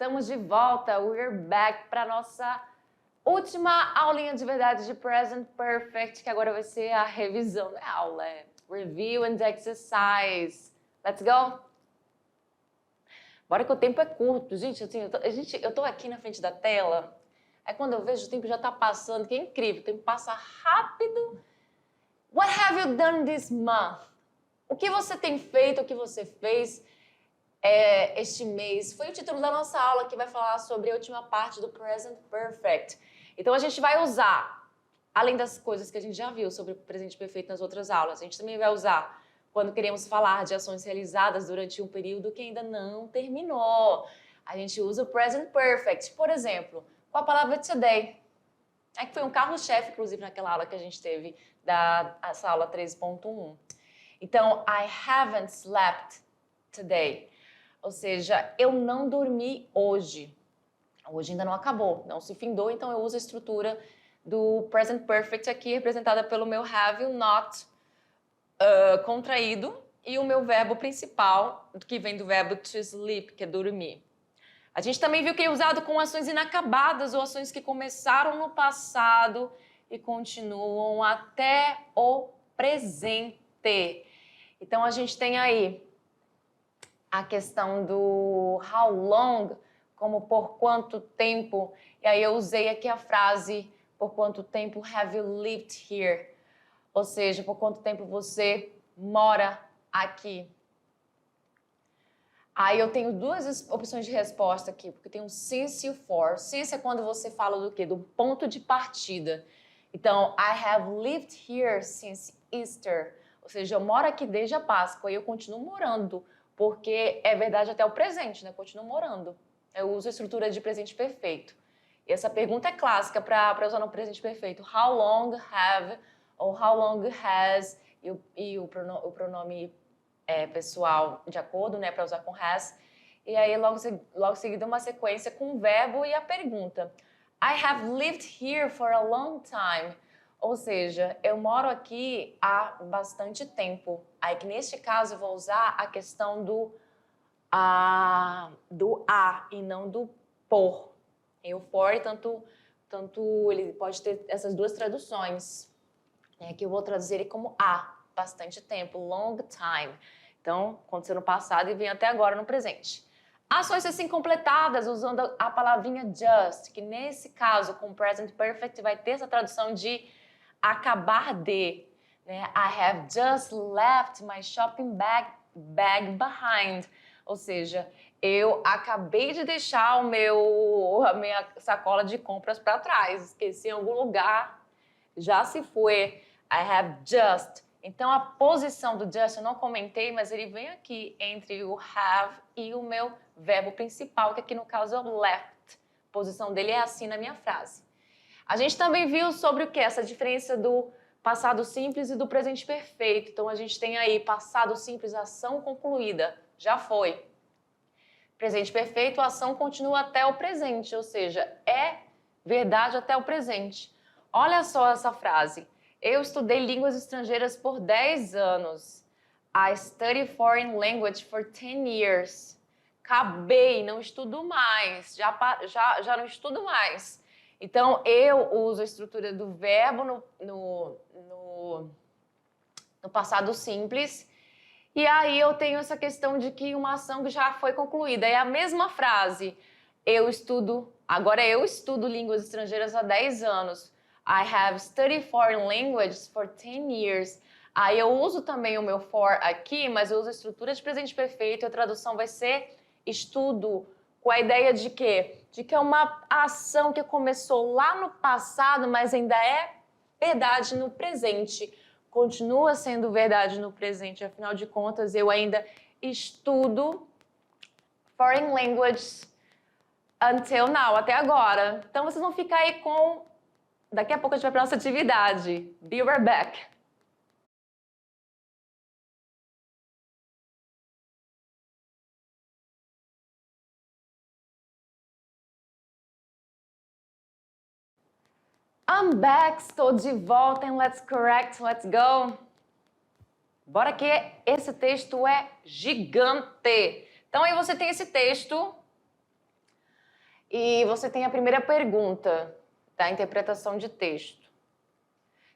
Estamos de volta, we're back para nossa última aulinha de verdade de Present Perfect, que agora vai ser a revisão da aula, Review and Exercise. Let's go? Bora que o tempo é curto, gente, assim, eu tô aqui na frente da tela, aí quando eu vejo o tempo já tá passando, que é incrível, o tempo passa rápido. What have you done this month? O que você tem feito, o que você fez este mês? Foi o título da nossa aula que vai falar sobre a última parte do Present Perfect. Então a gente vai usar, além das coisas que a gente já viu sobre o presente perfeito nas outras aulas, a gente também vai usar quando queremos falar de ações realizadas durante um período que ainda não terminou. A gente usa o Present Perfect. Por exemplo, com a palavra today. É que foi um carro-chefe, inclusive, naquela aula que a gente teve, essa aula 13.1. Então, I haven't slept today. Ou seja, eu não dormi hoje. Hoje ainda não acabou, não se findou, então eu uso a estrutura do Present Perfect aqui, representada pelo meu have you not contraído, e o meu verbo principal, que vem do verbo to sleep, que é dormir. A gente também viu que é usado com ações inacabadas ou ações que começaram no passado e continuam até o presente. Então, a gente tem aí a questão do how long, como por quanto tempo. E aí eu usei aqui a frase por quanto tempo have you lived here? Ou seja, por quanto tempo você mora aqui. Aí eu tenho duas opções de resposta aqui, porque tem um since e o for. Since é quando você fala do quê? Do ponto de partida. Então, I have lived here since Easter. Ou seja, eu moro aqui desde a Páscoa e eu continuo morando, porque é verdade até o presente, né? Eu continuo morando. Eu uso a estrutura de presente perfeito. E essa pergunta é clássica para usar no presente perfeito. How long have, ou how long has, e o pronome pessoal de acordo, né, para usar com has. E aí, logo seguida, uma sequência com o verbo e a pergunta. I have lived here for a long time. Ou seja, eu moro aqui há bastante tempo. Aí que neste caso eu vou usar a questão do a e não do por. E o for, tanto ele pode ter essas duas traduções. Aqui eu vou traduzir ele como há bastante tempo, long time. Então, aconteceu no passado e vem até agora no presente. Ações assim completadas usando a palavrinha just, que nesse caso, com present perfect, vai ter essa tradução de acabar de. Né? I have just left my shopping bag behind. Ou seja, eu acabei de deixar a minha sacola de compras para trás. Esqueci em algum lugar, já se foi. I have just. Então, a posição do just eu não comentei, mas ele vem aqui entre o have e o meu verbo principal, que aqui no caso é o left. A posição dele é assim na minha frase. A gente também viu sobre o que? Essa diferença do passado simples e do presente perfeito. Então, a gente tem aí passado simples, ação concluída, já foi. Presente perfeito, a ação continua até o presente, ou seja, é verdade até o presente. Olha só essa frase. Eu estudei línguas estrangeiras por 10 anos. I studied foreign language for 10 years. Acabei, não estudo mais, já não estudo mais. Então, eu uso a estrutura do verbo no passado simples. E aí eu tenho essa questão de que uma ação que já foi concluída. É a mesma frase. Agora eu estudo línguas estrangeiras há 10 anos. I have studied foreign languages for 10 years. Aí eu uso também o meu for aqui, mas eu uso a estrutura de presente perfeito e a tradução vai ser estudo, com a ideia de quê? De que é uma ação que começou lá no passado, mas ainda é verdade no presente. Continua sendo verdade no presente, afinal de contas, eu ainda estudo foreign languages until now, até agora. Então, vocês vão ficar aí com... Daqui a pouco a gente vai para a nossa atividade. Be right back. I'm back, estou de volta em Let's Correct, let's go. Bora que esse texto é gigante. Então aí você tem esse texto. E você tem a primeira pergunta da interpretação de texto.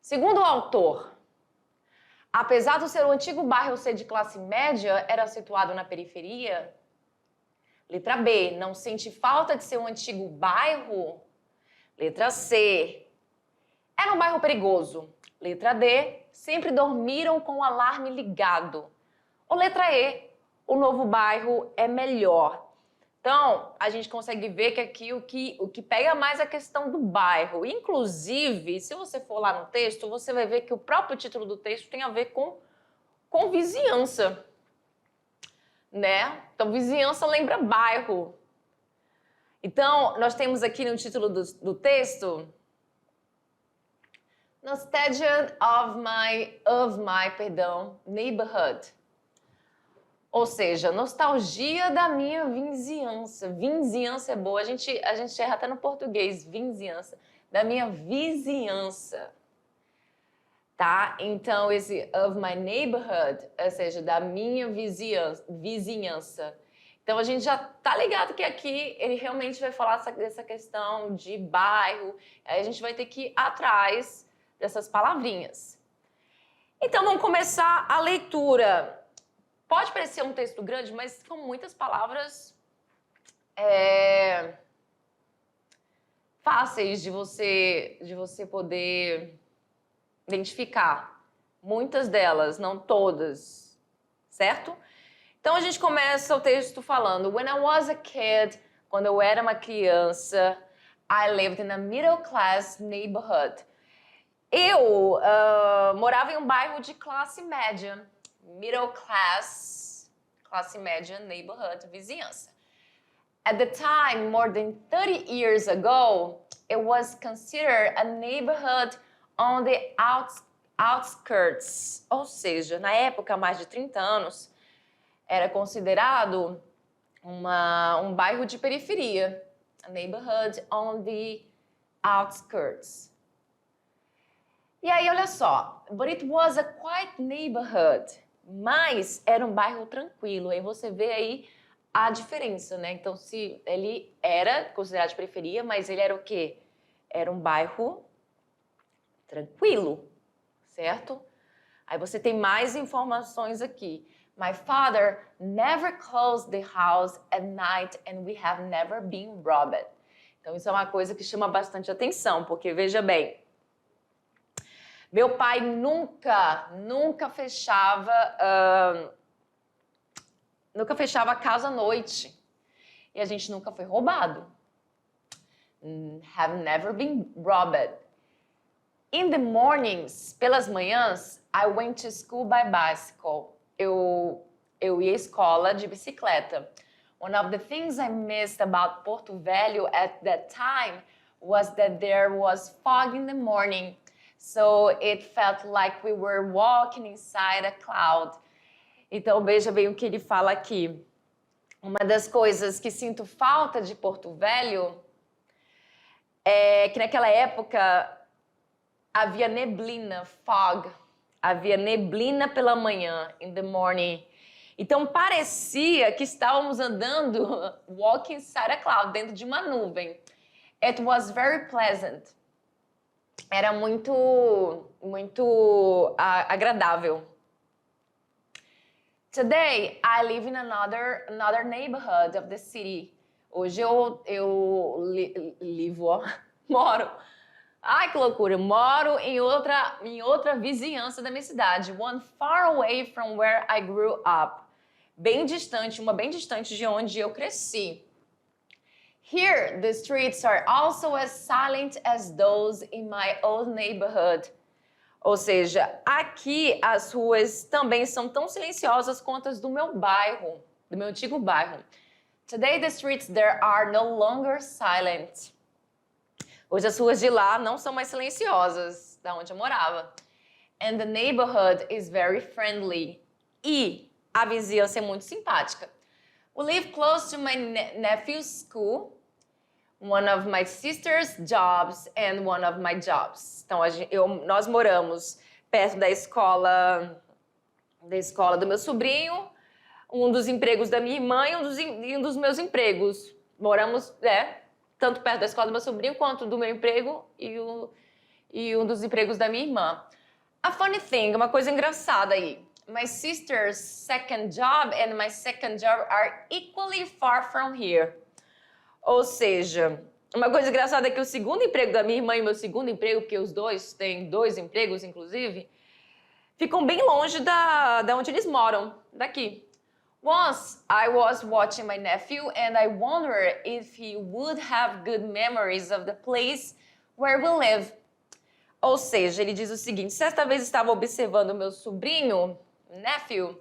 Segundo o autor, apesar do seu antigo bairro ser de classe média, era situado na periferia? Letra B, não sente falta de seu antigo bairro? Letra C, era um bairro perigoso? Letra D, sempre dormiram com o alarme ligado? Ou letra E, o novo bairro é melhor? Então, a gente consegue ver que aqui o que pega mais é a questão do bairro. Inclusive, se você for lá no texto, você vai ver que o próprio título do texto tem a ver com vizinhança, né? Então, vizinhança lembra bairro. Então, nós temos aqui no título do texto Nostalgia of my neighborhood. Ou seja, nostalgia da minha vizinhança. Vizinhança é boa. A gente erra até no português, vizinhança. Da minha vizinhança. Tá? Então, esse of my neighborhood, ou seja, da minha vizinhança. Então, a gente já tá ligado que aqui ele realmente vai falar dessa questão de bairro. Aí a gente vai ter que ir atrás dessas palavrinhas. Então, vamos começar a leitura. Pode parecer um texto grande, mas com muitas palavras fáceis de você poder identificar. Muitas delas, não todas, certo? Então a gente começa o texto falando: When I was a kid, quando eu era uma criança, I lived in a middle class neighborhood. Eu morava em um bairro de classe média. Middle class, classe média, neighborhood, vizinhança. At the time, more than 30 years ago, it was considered a neighborhood on the outskirts. Ou seja, na época, há mais de 30 anos, era considerado um bairro de periferia. A neighborhood on the outskirts. E aí, olha só. But it was a quiet neighborhood. Mas era um bairro tranquilo. Aí você vê aí a diferença, né? Então, se ele era considerado de periferia, mas ele era o quê? Era um bairro tranquilo, certo? Aí você tem mais informações aqui. My father never closed the house at night and we have never been robbed. Então, isso é uma coisa que chama bastante atenção, porque veja bem, meu pai nunca fechava a casa à noite. E a gente nunca foi roubado. Have never been robbed. In the mornings, pelas manhãs, I went to school by bicycle. Eu ia à escola de bicicleta. One of the things I missed about Porto Velho at that time was that there was fog in the morning. So it felt like we were walking inside a cloud. Então, veja bem o que ele fala aqui. Uma das coisas que sinto falta de Porto Velho é que naquela época havia neblina, fog. Havia neblina pela manhã, in the morning. Então, parecia que estávamos andando, walking inside a cloud, dentro de uma nuvem. It was very pleasant. Era muito agradável. Today, I live in another neighborhood of the city. Hoje eu moro. Ai, que loucura. Moro em outra vizinhança da minha cidade. One far away from where I grew up. Uma bem distante de onde eu cresci. Here, the streets are also as silent as those in my old neighborhood. Ou seja, aqui as ruas também são tão silenciosas quanto as do meu bairro, do meu antigo bairro. Today, the streets there are no longer silent. Hoje as ruas de lá não são mais silenciosas, da onde eu morava. And the neighborhood is very friendly. E a vizinhança é muito simpática. We live close to my nephew's school, one of my sister's jobs and one of my jobs. Então, nós moramos perto da escola do meu sobrinho, um dos empregos da minha irmã e um dos meus empregos. Moramos, tanto perto da escola do meu sobrinho quanto do meu emprego e um dos empregos da minha irmã. A funny thing, uma coisa engraçada aí. My sister's second job and my second job are equally far from here. Ou seja, uma coisa engraçada é que o segundo emprego da minha irmã e meu segundo emprego, porque os dois têm 2 empregos, inclusive, ficam bem longe da onde eles moram, daqui. Once I was watching my nephew and I wondered if he would have good memories of the place where we live. Ou seja, ele diz o seguinte, certa vez estava observando meu sobrinho, nephew,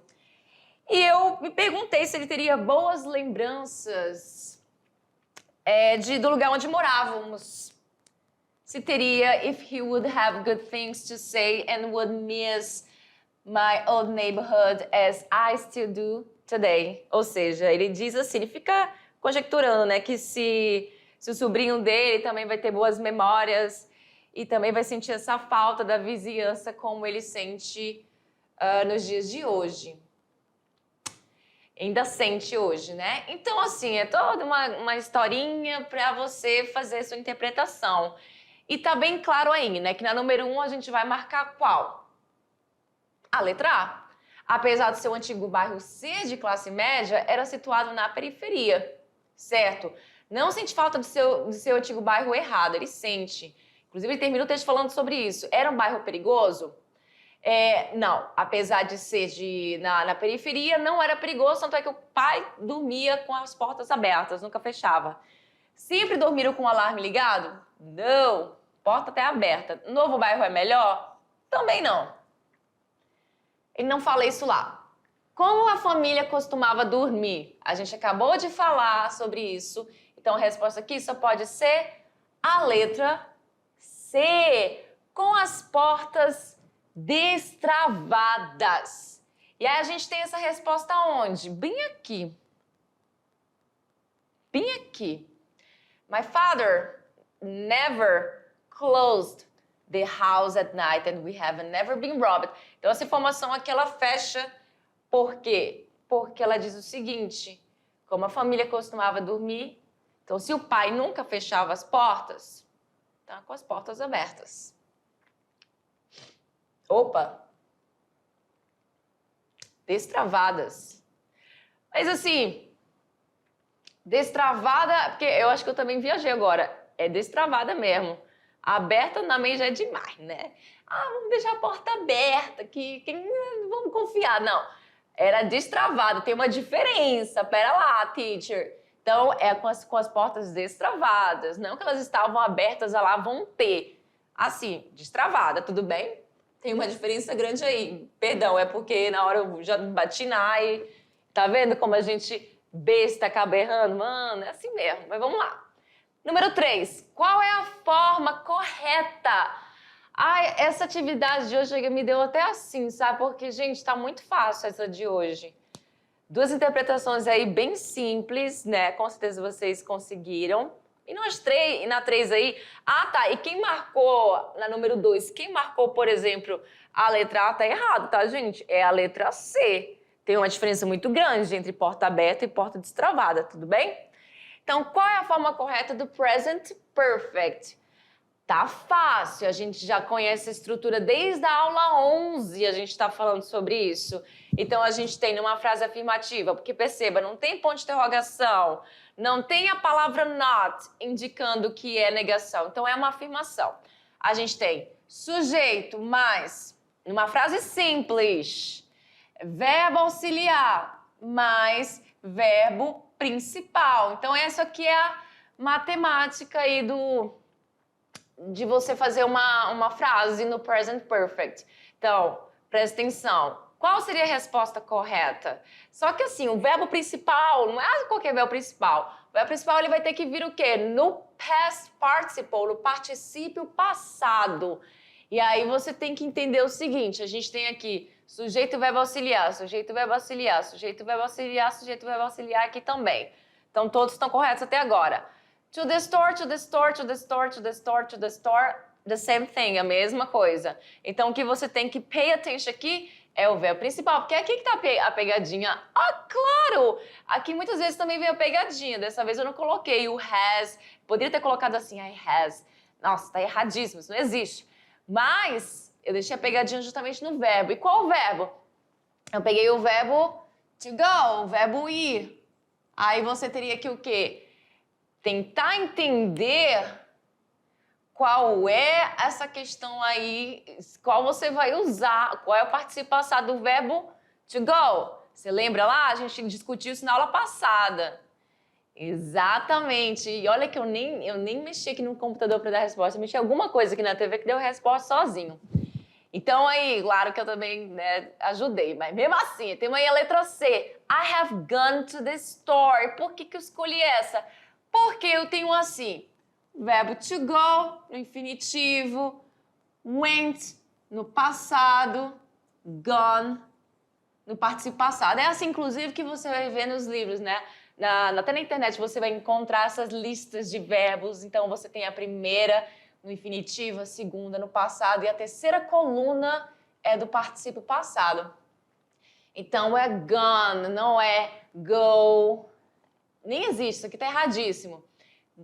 e eu me perguntei se ele teria boas lembranças do lugar onde morávamos. Se teria, if he would have good things to say and would miss my old neighborhood as I still do today. Ou seja, ele diz assim, ele fica conjecturando, né, que se o sobrinho dele também vai ter boas memórias e também vai sentir essa falta da vizinhança como ele sente nos dias de hoje. Ainda sente hoje, né? Então, assim, é toda uma historinha para você fazer sua interpretação. E tá bem claro aí, né, que na número 1 a gente vai marcar qual? A letra A. Apesar de seu antigo bairro ser de classe média, era situado na periferia, certo? Não sente falta do seu antigo bairro errado, ele sente. Inclusive, ele termina o texto falando sobre isso. Era um bairro perigoso? Não, apesar de ser na periferia, não era perigoso, tanto é que o pai dormia com as portas abertas, nunca fechava. Sempre dormiram com o alarme ligado? Não, porta até aberta. Novo bairro é melhor? Também não. Ele não fala isso lá. Como a família costumava dormir? A gente acabou de falar sobre isso. Então, a resposta aqui só pode ser a letra C, com as portas destravadas. E aí a gente tem essa resposta onde? Bem aqui. Bem aqui. My father never closed the house at night and we have never been robbed. Então, essa informação aqui, ela fecha. Por quê? Porque ela diz o seguinte, como a família costumava dormir, então, se o pai nunca fechava as portas, tá com as portas abertas. Opa! Destravadas. Mas, assim, destravada, porque eu acho que eu também viajei agora, é destravada mesmo. Aberta também já é demais, né? Vamos deixar a porta aberta, vamos confiar. Não, era destravada, tem uma diferença. Pera lá, teacher. Então, é com as portas destravadas. Não que elas estavam abertas, lá vão ter. Assim, destravada, tudo bem? Tem uma diferença grande aí. Perdão, é porque na hora eu já bati na e tá vendo como a gente besta acaba errando? Mano, é assim mesmo. Mas vamos lá. Número 3, qual é a forma correta? Essa atividade de hoje me deu até assim, sabe? Porque, gente, tá muito fácil essa de hoje. 2 interpretações aí bem simples, né? Com certeza vocês conseguiram. E na 3 aí... tá. E quem marcou na número 2, quem marcou, por exemplo, a letra A tá errado, tá, gente? É a letra C. Tem uma diferença muito grande entre porta aberta e porta destravada, tudo bem? Então, qual é a forma correta do present perfect? Tá fácil, a gente já conhece a estrutura desde a aula 11, a gente está falando sobre isso. Então, a gente tem numa frase afirmativa, porque perceba, não tem ponto de interrogação, não tem a palavra not indicando que é negação, então é uma afirmação. A gente tem sujeito mais, numa frase simples, verbo auxiliar mais verbo principal. Então, essa aqui é a matemática aí de você fazer uma frase no present perfect. Então, presta atenção. Qual seria a resposta correta? Só que assim, o verbo principal, não é qualquer verbo principal. O verbo principal ele vai ter que vir o quê? No past participle, no particípio passado. E aí você tem que entender o seguinte, a gente tem aqui sujeito, verbo auxiliar, sujeito, verbo auxiliar, sujeito, verbo auxiliar, sujeito, verbo auxiliar aqui também. Então, todos estão corretos até agora. To the store, to the store, to the store, to the store, to the store, the same thing, a mesma coisa. Então, o que você tem que pay attention aqui É o verbo principal, porque é aqui que tá a pegadinha. Ah, claro! Aqui muitas vezes também vem a pegadinha. Dessa vez eu não coloquei o has. Poderia ter colocado assim, I has. Nossa, tá erradíssimo, isso não existe. Mas eu deixei a pegadinha justamente no verbo. E qual o verbo? Eu peguei o verbo to go, o verbo ir. Aí você teria que o quê? Tentar entender qual é essa questão aí, qual você vai usar, qual é o participio passado do verbo to go. Você lembra lá? A gente discutiu isso na aula passada. Exatamente. E olha que eu nem mexi aqui no computador para dar resposta. Eu mexi alguma coisa aqui na TV que deu resposta sozinho. Então aí, claro que eu também ajudei, mas mesmo assim, tem aí a letra C. I have gone to the store. Por que eu escolhi essa? Porque eu tenho assim, verbo to go no infinitivo, went no passado, gone no participio passado. É assim, inclusive, que você vai ver nos livros, né? Até na internet você vai encontrar essas listas de verbos. Então, você tem a primeira no infinitivo, a segunda no passado e a terceira coluna é do participio passado. Então, é gone, não é go. Nem existe, isso aqui tá erradíssimo.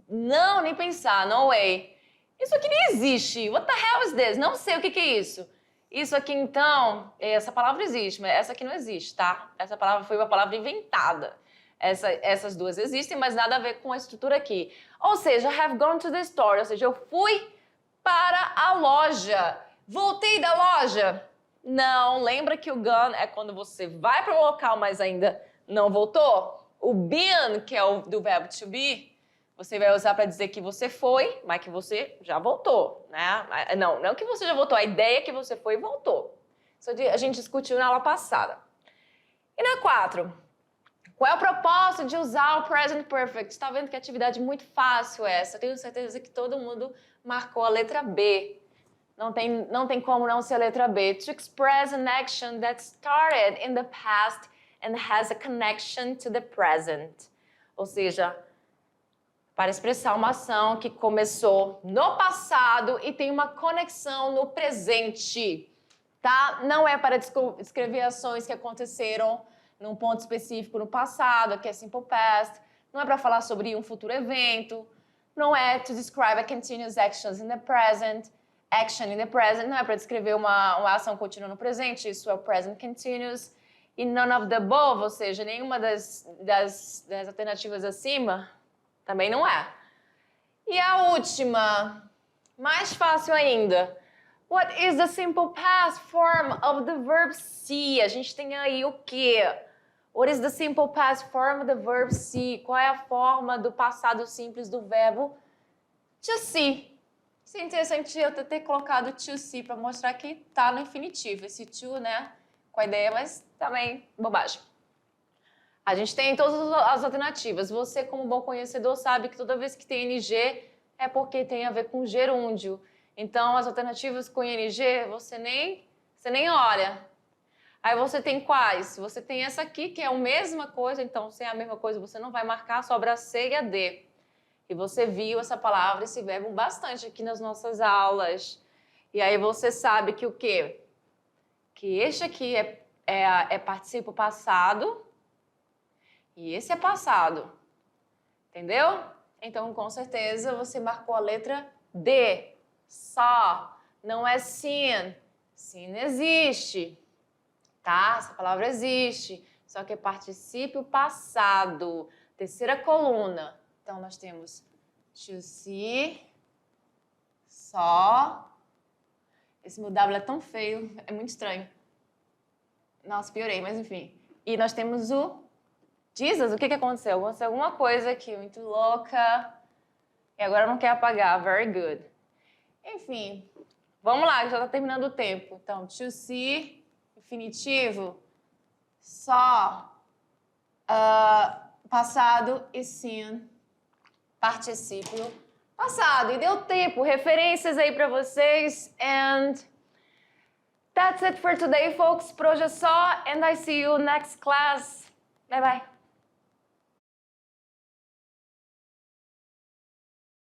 Não, nem pensar, no way. Isso aqui nem existe. What the hell is this? Não sei o que é isso. Isso aqui, então, essa palavra existe, mas essa aqui não existe, tá? Essa palavra foi uma palavra inventada. Essas duas existem, mas nada a ver com a estrutura aqui. Ou seja, have gone to the store, ou seja, eu fui para a loja. Voltei da loja? Não, lembra que o gone é quando você vai para um local, mas ainda não voltou? O been, que é o do verbo to be, você vai usar para dizer que você foi, mas que você já voltou, né? Não que você já voltou, a ideia é que você foi e voltou. Isso a gente discutiu na aula passada. E na 4, qual é o propósito de usar o present perfect? Está vendo que atividade muito fácil essa? Eu tenho certeza que todo mundo marcou a letra B. Não tem como não ser a letra B. To express an action that started in the past and has a connection to the present. Ou seja, para expressar uma ação que começou no passado e tem uma conexão no presente, tá? Não é para descrever ações que aconteceram num ponto específico no passado, que é simple past. Não é para falar sobre um futuro evento. Não é to describe a continuous actions in the present. Action in the present. Não é para descrever uma ação contínua no presente. Isso é o present continuous. E none of the above, ou seja, nenhuma das alternativas acima, também não é. E a última, mais fácil ainda. What is the simple past form of the verb see? A gente tem aí o quê? What is the simple past form of the verb see? Qual é a forma do passado simples do verbo to see? Isso é interessante eu ter colocado to see para mostrar que tá no infinitivo. Esse to, né? Com a ideia, mas também bobagem. A gente tem todas as alternativas. Você, como bom conhecedor, sabe que toda vez que tem NG é porque tem a ver com gerúndio. Então, as alternativas com ING, você nem olha. Aí você tem quais? Você tem essa aqui, que é a mesma coisa. Então, se é a mesma coisa, você não vai marcar, sobra a C e a D. E você viu essa palavra, esse verbo bastante aqui nas nossas aulas. E aí você sabe que o quê? Que este aqui é participio passado e esse é passado. Entendeu? Então, com certeza, você marcou a letra D. Só. Não é seen. Seen existe. Tá? Essa palavra existe. Só que é participio passado. Terceira coluna. Então, nós temos to see, saw. Esse meu W é tão feio, é muito estranho. Nossa, piorei, mas enfim. E nós temos o Jesus. O que aconteceu? Aconteceu alguma coisa aqui muito louca. E agora não quer apagar. Very good. Enfim, vamos lá, já está terminando o tempo. Então, to see, infinitivo, saw, passado e seen, particípio passado. E deu tempo, referências aí para vocês. And that's it for today, folks. Por hoje é só. And I see you next class. Bye, bye.